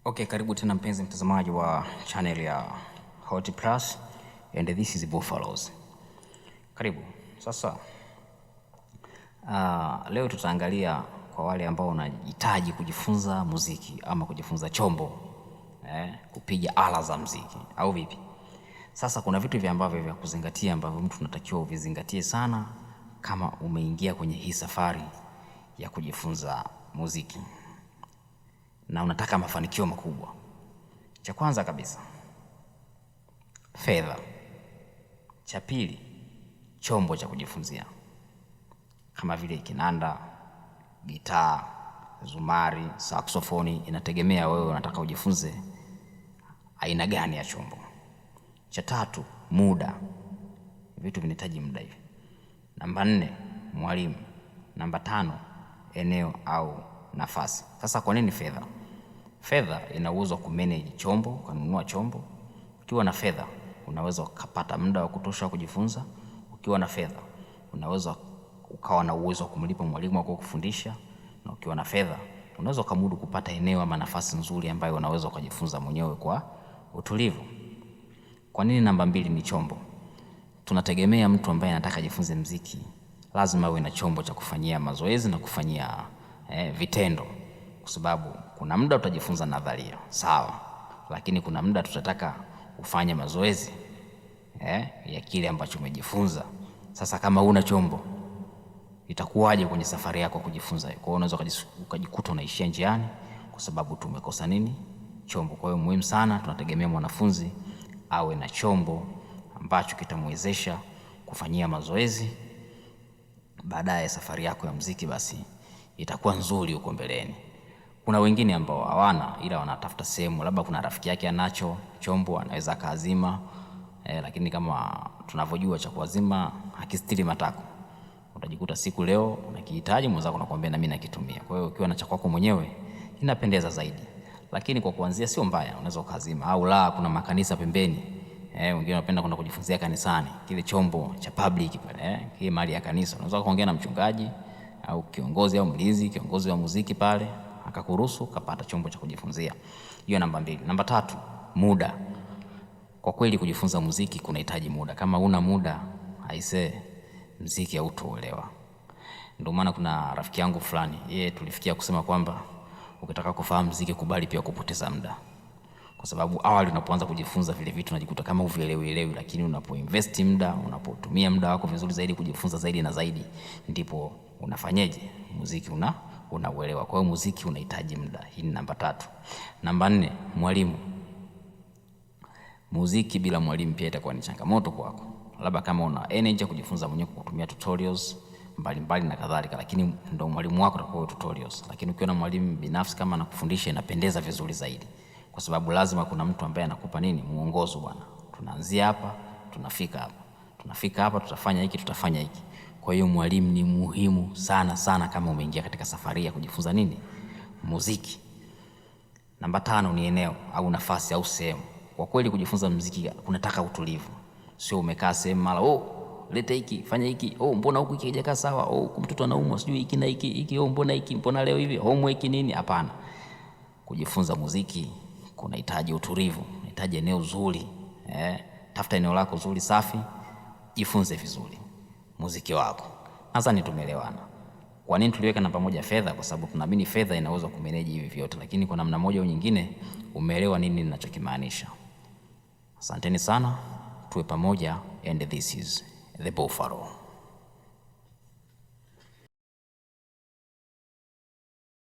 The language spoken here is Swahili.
Okay, karibu tena mpenzi mtazamaji wa channel ya Hot Plus and this is Buffaloes. Karibu. Sasa leo tutaangalia kwa wale ambao wanahitaji kujifunza muziki ama kujifunza chombo kupiga ala za muziki au vipi. Sasa kuna vitu vya kuzingatia ambavyo mtu unatakiwa uvizingatie sana kama umeingia kwenye hii safari ya kujifunza muziki na unataka mafanikio makubwa. Cha kwanza kabisa, fedha. Cha pili, chombo cha kujifunzia kama vile kinanda, gitaa, zumari, saxofoni. Inategemea wewe unataka ujifunze aina gani ya chombo. Cha tatu, muda. Vitu vinahitaji muda hivi. Namba 4, mwalimu. Namba 5, eneo au nafasi. Sasa kwa nini fedha? Fedha ina uwezo wa kumanage chombo, kununua chombo. Ukiwa na fedha unaweza kupata muda wa kutosha kujifunza. Ukiwa na fedha unaweza ukawa na uwezo wa kumlipa mwalimu wako kufundisha, na ukiwa na fedha unaweza kumudu kupata eneo ama nafasi nzuri ambayo unaweza kujifunza mwenyewe kwa utulivu. Kwa nini namba 2 ni chombo? Tunategemea mtu ambaye anataka ajifunze muziki lazima awe na chombo cha kufanyia mazoezi na kufanyia vitendo, kwa sababu kuna muda utajifunza nadharia, sawa, lakini kuna muda tutataka ufanye mazoezi ya kile ambacho umejifunza. Sasa kama una chombo itakuwaje kwenye safari yako kujifunza? Kwa hiyo unaweza ukajikuta unaishia njiani kwa sababu tumekosa nini? Chombo. Kwa hiyo muhimu sana, tunategemea mwanafunzi awe na chombo ambacho kitamwezesha kufanyia mazoezi. Baadaye safari yako ya muziki basi itakuwa nzuri huko mbeleni. Kuna wengine ambao hawana, ila wanatafuta sehemu, labda kuna rafiki yake anacho chombo anaweza kaazima, lakini kama tunavyojua cha kuazima hakistiri matako. Utajikuta siku leo unakihitaji, mwenzako anakuambia na mimi nakitumia. Kwa hiyo ukiwa na cha kwako mwenyewe inapendeza zaidi. Lakini kwa kuanzia sio mbaya, unaweza kaazima, au la, kuna makanisa pembeni. Wengine wanapenda kwenda kujifunzia kanisani, kile chombo cha public pale, kile mali ya kanisa. Unaweza kuongea na mchungaji au kiongozi au mlinzi, kiongozi wa muziki pale, akakuruhusu kapata chombo cha kujifunzia. Hiyo namba 2. Namba 3, muda. Kwa kweli kujifunza muziki kunahitaji muda. Kama una muda, aisee, muziki hautoelewa. Ndio maana kuna rafiki yangu fulani, yeye tulifikia kusema kwamba ukitaka kufahamu muziki kubali pia kupoteza muda. Kwa sababu awali unapoanza kujifunza vile vitu unajikuta kama uvielewi, lakini unapoinvest muda, unapotumia muda wako vizuri zaidi kujifunza zaidi na zaidi, ndipo unafanyaje? Muziki unauelewa. Kwa hiyo muziki unahitaji muda. Hii ni namba 3. Namba 4, mwalimu. Muziki bila mwalimu pia itakuwa ni changamoto kwako. Labda kama una energy ya kujifunza mwenyewe kwa kutumia tutorials mbalimbali na kadhalika, lakini ndio mwalimu wako atakuwa tutorials. Lakini ukiwa na mwalimu binafsi kama anakufundisha inapendeza vizuri zaidi. Kwa sababu lazima kuna mtu ambaye anakupa nini? Muongozo bwana. Tunaanzia hapa, tunafika hapa. Tunafika hapa, tutafanya hiki, tutafanya hiki. Kwa hiyo mwalimu ni muhimu sana sana kama umeingia katika safari ya kujifunza nini? Muziki. Namba 5 ni eneo au nafasi au sehemu. Kwa kweli kujifunza muziki kunataka utulivu. Sio umekaa sehemu mara leta hiki, fanya hiki, mbona huku hiki haijakaa sawa, mtoto anaumwa sijui hiki na hiki, mbona hiki, mbona leo hivi, homework nini? Hapana. Kujifunza muziki kunahitaji utulivu, unahitaji eneo zuri. Tafuta eneo lako zuri safi, jifunze vizuri muziki wako. Nadhani tumeelewana. Kwa nini tuliweka namba 1 fedha? Kwa sababu tunaamini fedha inaweza kumanage hivi vyote, lakini kwa namna moja au nyingine umeelewa nini ninachokimaanisha. Asanteni sana, tuwe pamoja, and this is the Buffalo.